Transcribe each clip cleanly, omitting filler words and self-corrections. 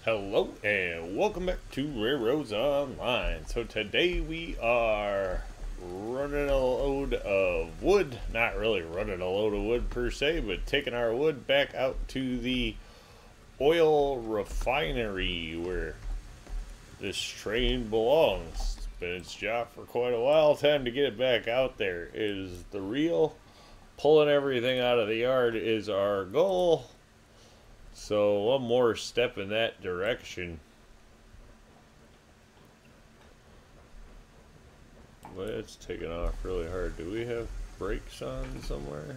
Hello and welcome back to RailRoads Online. So today we are running a load of wood. Not really running a load of wood per se, but taking our wood back out to the oil refinery where this train belongs. It's been its job for quite a while. Time to get it back out there is the real. Pulling everything out of the yard is our goal. So one more step in that direction. But it's taking off really hard. Do we have brakes on somewhere?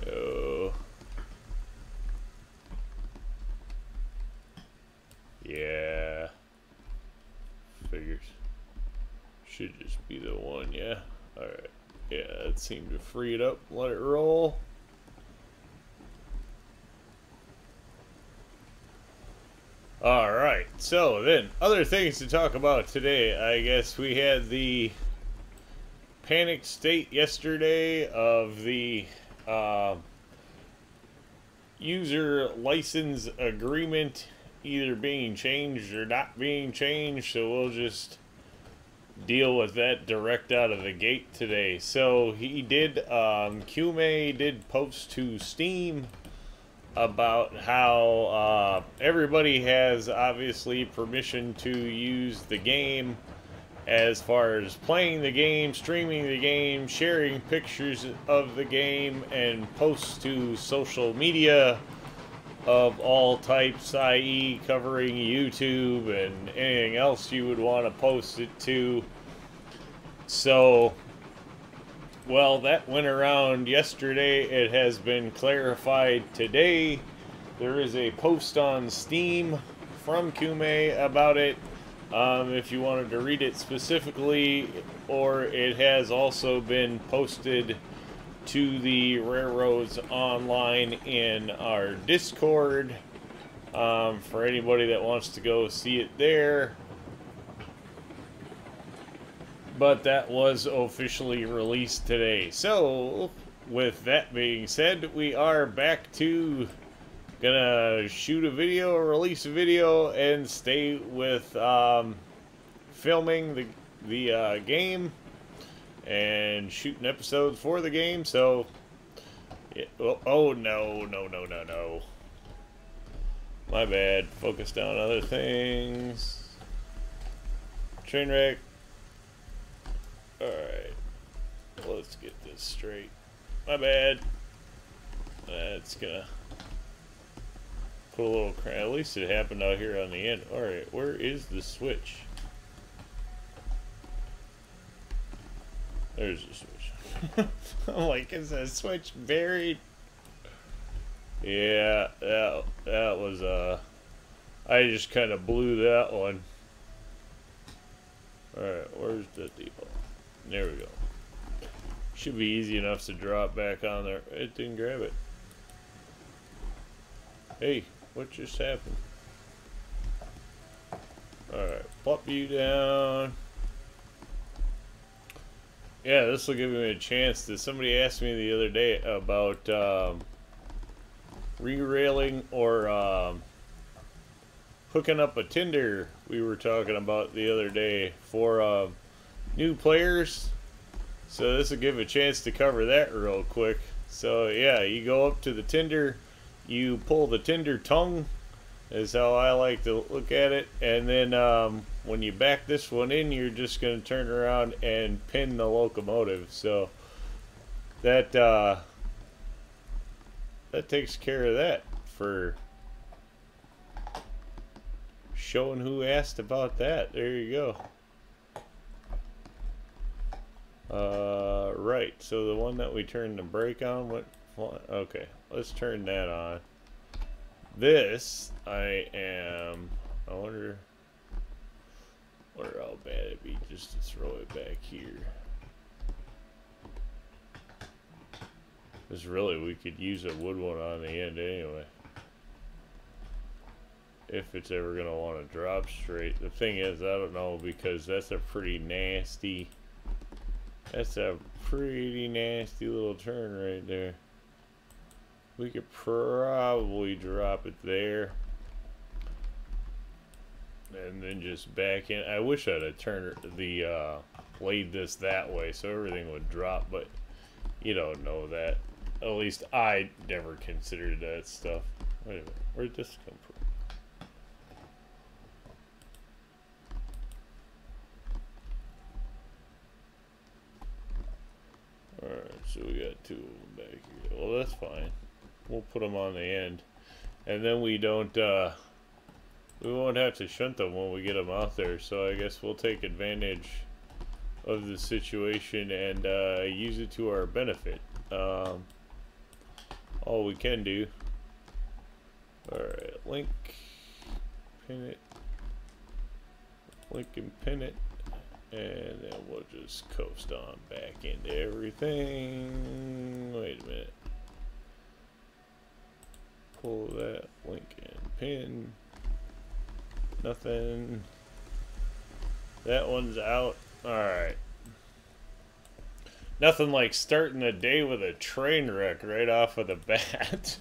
No. Yeah. Figures. Should just be the one, yeah. Alright. Yeah, it seemed to free it up. Let it roll. Alright, so then, other things to talk about today. I guess we had the panic state yesterday of the user license agreement either being changed or not being changed, so we'll just deal with that direct out of the gate today. So he did, Kume did post to Steam about how everybody has obviously permission to use the game as far as playing the game, streaming the game, sharing pictures of the game, and posts to social media of all types, i.e. covering YouTube and anything else you would want to post it to. So well, that went around yesterday. It has been clarified today. There is a post on Steam from Kume about it. If you wanted to read it specifically, or it has also been posted to the RailRoads Online in our Discord for anybody that wants to go see it there. But that was officially released today. So, with that being said, we are back to gonna shoot a video, release a video, and stay with filming the game and shooting episodes for the game. So, oh no. My bad. Focused on other things. Train wreck. Alright, let's get this straight. My bad. That's gonna put a little crack. At least it happened out here on the end. Alright, where is the switch? There's the switch. I'm like, is that switch buried? Yeah, that was, I just kind of blew that one. Alright, where's the depot? There we go. Should be easy enough to drop back on there. It didn't grab it. Hey, what just happened? Alright, plop you down. Yeah, this will give me a chance to... Somebody asked me the other day about re-railing or hooking up a Tinder we were talking about the other day for new players. So this will give a chance to cover that real quick. So yeah, you go up to the Tinder, you pull the Tinder tongue, is how I like to look at it, and then when you back this one in, you're just going to turn around and pin the locomotive. So that that takes care of that for showing who asked about that. There you go. Right, so the one that we turned the brake on, okay, let's turn that on. This, I wonder how bad it'd be just to throw it back here. Because really, we could use a wood one on the end anyway. If it's ever going to want to drop straight. The thing is, I don't know, because that's a pretty nasty... That's a pretty nasty little turn right there. We could probably drop it there. and then just back in. I wish I'd have turned the laid this that way so everything would drop, but you don't know that. At least I never considered that stuff. Wait a minute, where'd this come from? Alright, so we got 2 of them back here. Well, that's fine. We'll put them on the end. And then we don't, we won't have to shunt them when we get them out there. So I guess we'll take advantage of the situation and use it to our benefit. All we can do. Alright, link, pin it, link and pin it, and then we'll just coast on back into everything. Wait a minute. Pull that, link and pin. Nothing. That one's out. Alright. Nothing like starting the day with a train wreck right off of the bat.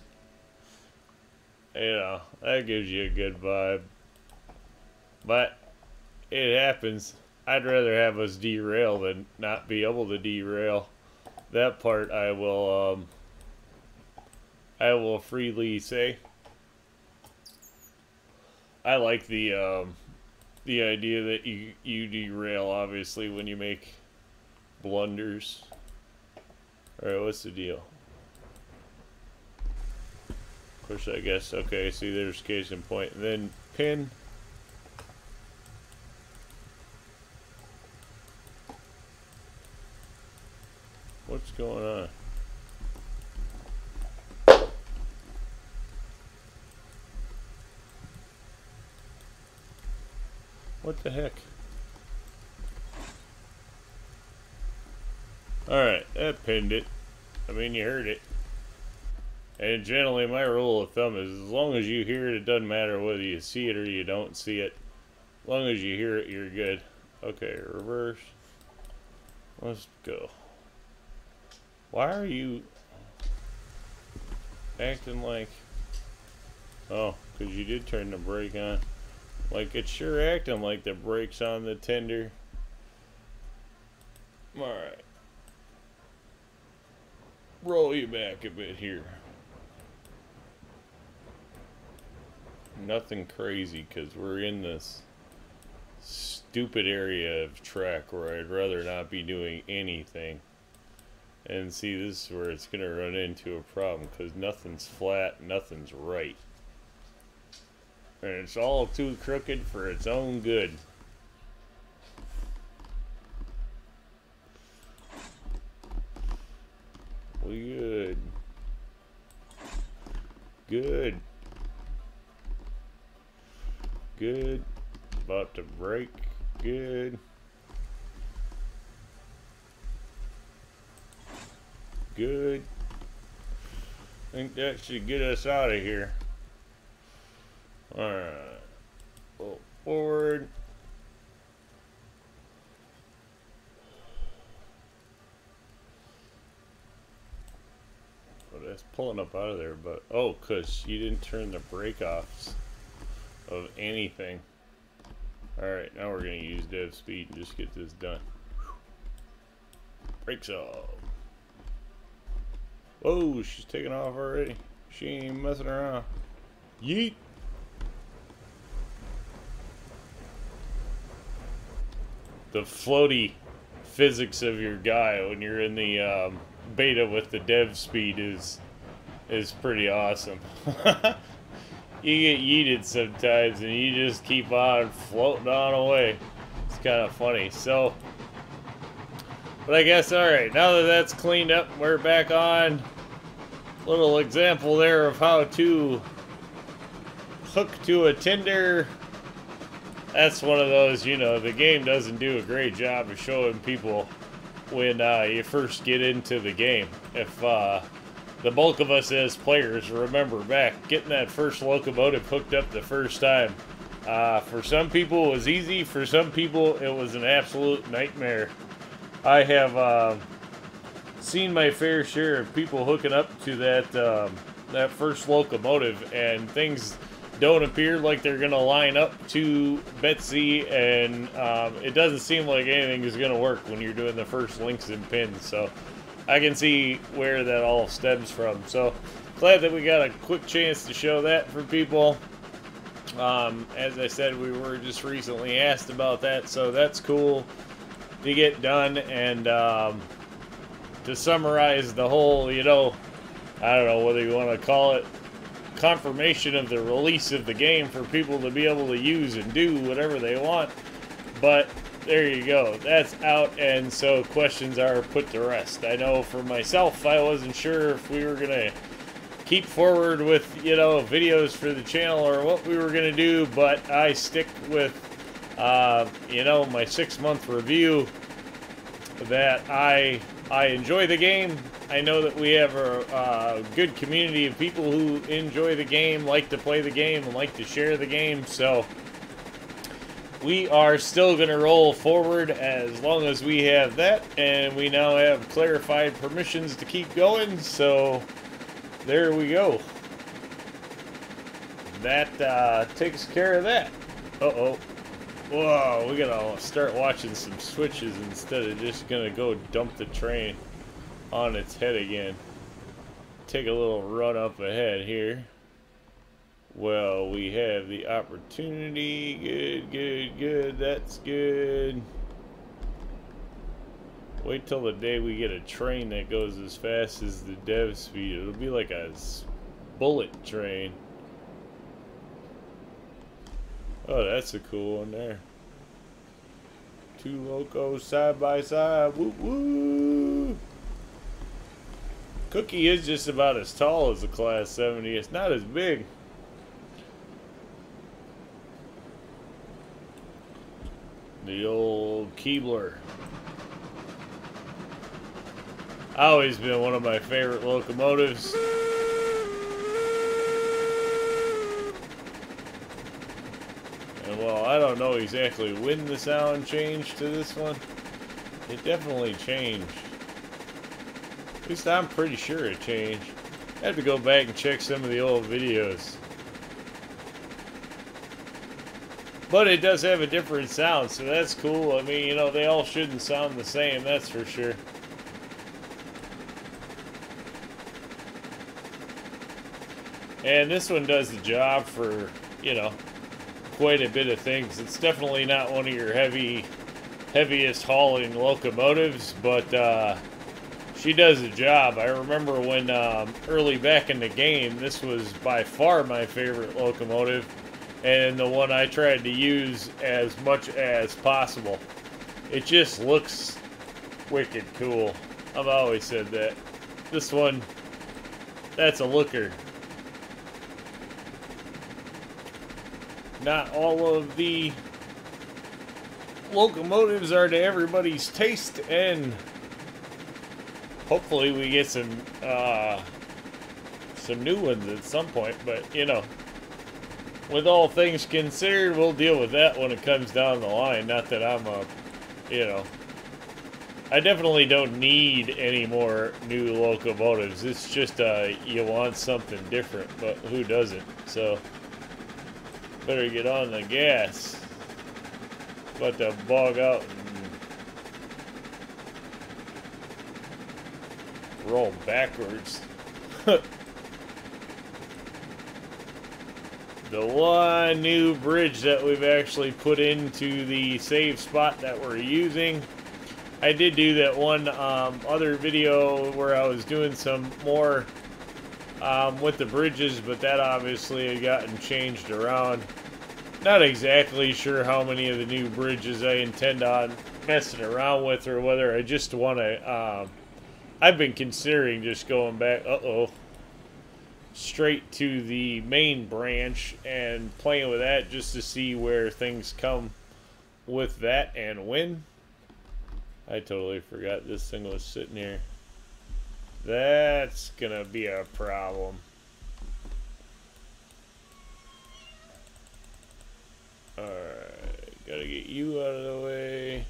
You know, that gives you a good vibe. But it happens. I'd rather have us derail than not be able to derail. That part I will freely say. I like the idea that you derail, obviously, when you make blunders. Alright, what's the deal? Push, I guess. Okay, see, there's case in point. And then pin. What's going on? What the heck? Alright, that pinned it. I mean, you heard it. And generally, my rule of thumb is as long as you hear it, it doesn't matter whether you see it or you don't see it. As long as you hear it, you're good. Okay, reverse. Let's go. Why are you acting like... Oh, because you did turn the brake on. Like, it's sure acting like the brake's on the Tinder. Alright. Roll you back a bit here. Nothing crazy, because we're in this stupid area of track where I'd rather not be doing anything. And see, this is where it's going to run into a problem, because nothing's flat, nothing's right. And it's all too crooked for its own good. We good. Good. Good. About to break. Good. Good. I think that should get us out of here. Alright. Pull forward. Well, that's pulling up out of there, but oh, cause you didn't turn the brake offs of anything. Alright, now we're gonna use dev speed and just get this done. Brakes off. Whoa, she's taking off already. She ain't even messing around. Yeet. The floaty physics of your guy when you're in the beta with the dev speed is pretty awesome. You get yeeted sometimes and you just keep on floating on away. It's kind of funny. So, but I guess, alright, now that that's cleaned up, we're back on. Little example there of how to hook to a Tinder. That's one of those, you know, the game doesn't do a great job of showing people when you first get into the game. If the bulk of us as players remember back, getting that first locomotive hooked up the first time, for some people it was easy, for some people it was an absolute nightmare. I have seen my fair share of people hooking up to that that first locomotive, and things don't appear like they're going to line up to Betsy, and it doesn't seem like anything is going to work when you're doing the first links and pins. So I can see where that all stems from. So glad that we got a quick chance to show that for people. As I said, we were just recently asked about that, so that's cool to get done. And to summarize the whole, you know, I don't know whether you want to call it confirmation of the release of the game for people to be able to use and do whatever they want, but there you go, that's out, and so questions are put to rest. I know for myself, I wasn't sure if we were gonna keep forward with, you know, videos for the channel or what we were gonna do, but I stick with you know, my 6-month review that I enjoy the game. I know that we have a good community of people who enjoy the game, like to play the game, and like to share the game, so we are still going to roll forward as long as we have that, and we now have clarified permissions to keep going, so there we go. That takes care of that. Uh-oh. Whoa, we gotta start watching some switches instead of just gonna go dump the train on its head again. Take a little run up ahead here. Well, we have the opportunity. Good, good, good. That's good. Wait till the day we get a train that goes as fast as the dev speed. It'll be like a bullet train. Oh, that's a cool one there. 2 locos side by side. Woo woo! Cookie is just about as tall as the Class 70. It's not as big. The old Keebler. Always been one of my favorite locomotives. And well, I don't know exactly when the sound changed to this one. It definitely changed. At least I'm pretty sure it changed. I have to go back and check some of the old videos. But it does have a different sound, so that's cool. I mean, you know, they all shouldn't sound the same, that's for sure. And this one does the job for, you know, quite a bit of things. It's definitely not one of your heaviest hauling locomotives, but she does the job. I remember when early back in the game, this was by far my favorite locomotive, and the one I tried to use as much as possible. It just looks wicked cool. I've always said that. This one, that's a looker. Not all of the locomotives are to everybody's taste, and hopefully we get some new ones at some point, but you know, with all things considered, we'll deal with that when it comes down the line. Not that I'm you know, I definitely don't need any more new locomotives. It's just you want something different, but who doesn't? So better get on the gas. About to bog out and roll backwards. The one new bridge that we've actually put into the save spot that we're using. I did do that one other video where I was doing some more with the bridges, but that obviously had gotten changed around. Not exactly sure how many of the new bridges I intend on messing around with, or whether I just want to, I've been considering just going back, straight to the main branch and playing with that just to see where things come with that and when. I totally forgot this thing was sitting here. That's gonna be a problem. Alright, gotta get you out of the way.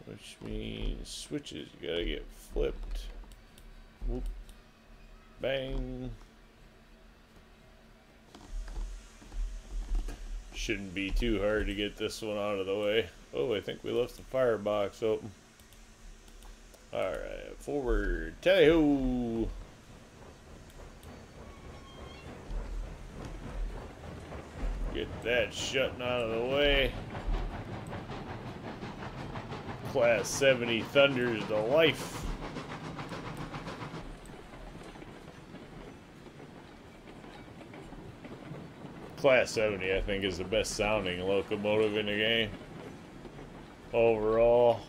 Which means switches gotta get flipped. Whoop. Bang. Shouldn't be too hard to get this one out of the way. Oh, I think we left the firebox open. Alright, forward. Tally-ho! Get that shutting out of the way. Class 70 Thunders to life. Class 70, I think, is the best sounding locomotive in the game. Overall.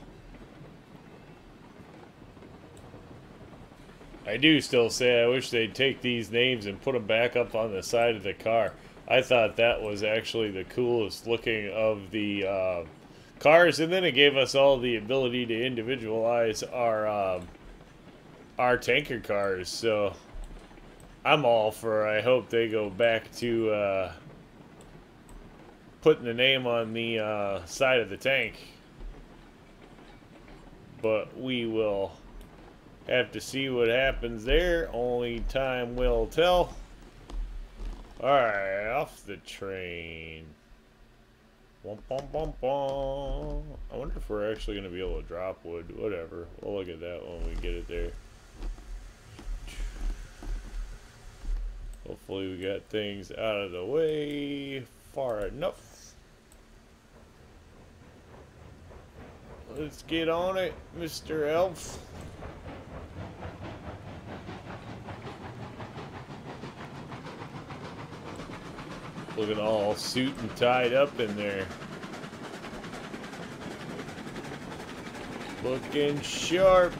I do still say I wish they'd take these names and put them back up on the side of the car. I thought that was actually the coolest looking of the cars, and then it gave us all the ability to individualize our tanker cars. So I'm all for. I hope they go back to putting the name on the side of the tank, but we will have to see what happens there. Only time will tell. Alright, off the train. Bum, bum, bum, bum. I wonder if we're actually going to be able to drop wood. Whatever. We'll look at that when we get it there. Hopefully we got things out of the way far enough. Let's get on it, Mr. Elf. Looking all suit and tied up in there. Looking sharp.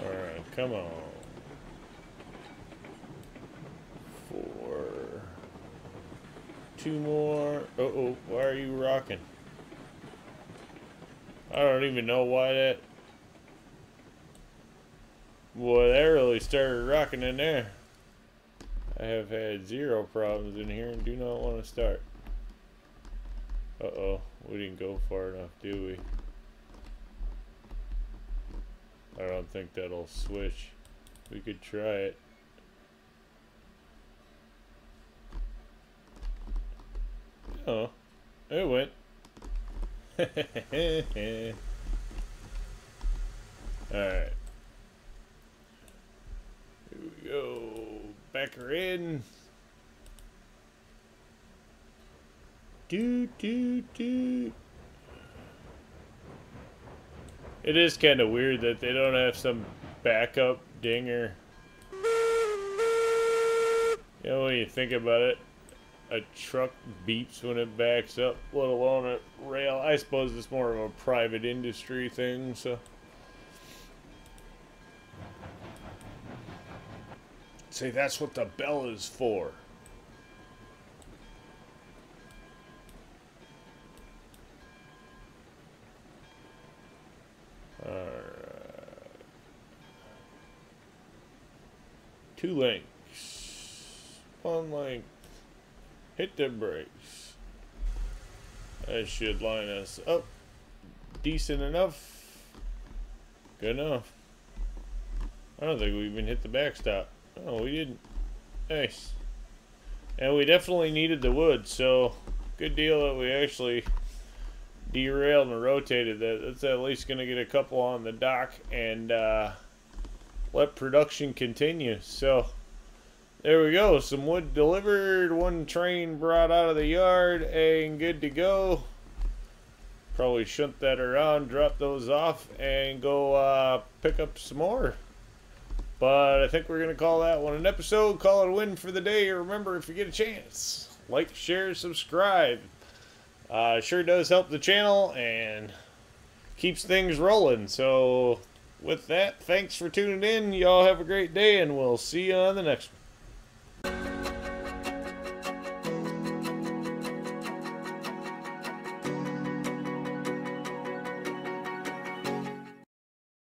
Alright, come on. 4. 2 more. Uh-oh, why are you rocking? I don't even know why that... Boy, that really started rocking in there. I have had 0 problems in here and do not want to start. Uh-oh, we didn't go far enough, do we? I don't think that'll switch. We could try it. Oh, it went. Alright. Here we go. Back her in. Doot, doot, doot. It is kind of weird that they don't have some backup dinger. You know, when you think about it, a truck beeps when it backs up, let alone a rail. I suppose it's more of a private industry thing, so. See, that's what the bell is for. Alright. 2 lengths. 1 length. Hit the brakes. That should line us up decent enough. Good enough. I don't think we even hit the backstop. Oh, we didn't. Nice. And we definitely needed the wood, so good deal that we actually derailed and rotated that. That's at least going to get a couple on the dock and let production continue. So there we go. Some wood delivered, 1 train brought out of the yard, and good to go. Probably shunt that around, drop those off, and go pick up some more. But I think we're going to call that one an episode. Call it a win for the day. Remember, if you get a chance, like, share, subscribe. Sure does help the channel and keeps things rolling. So with that, thanks for tuning in. Y'all have a great day, and we'll see you on the next one.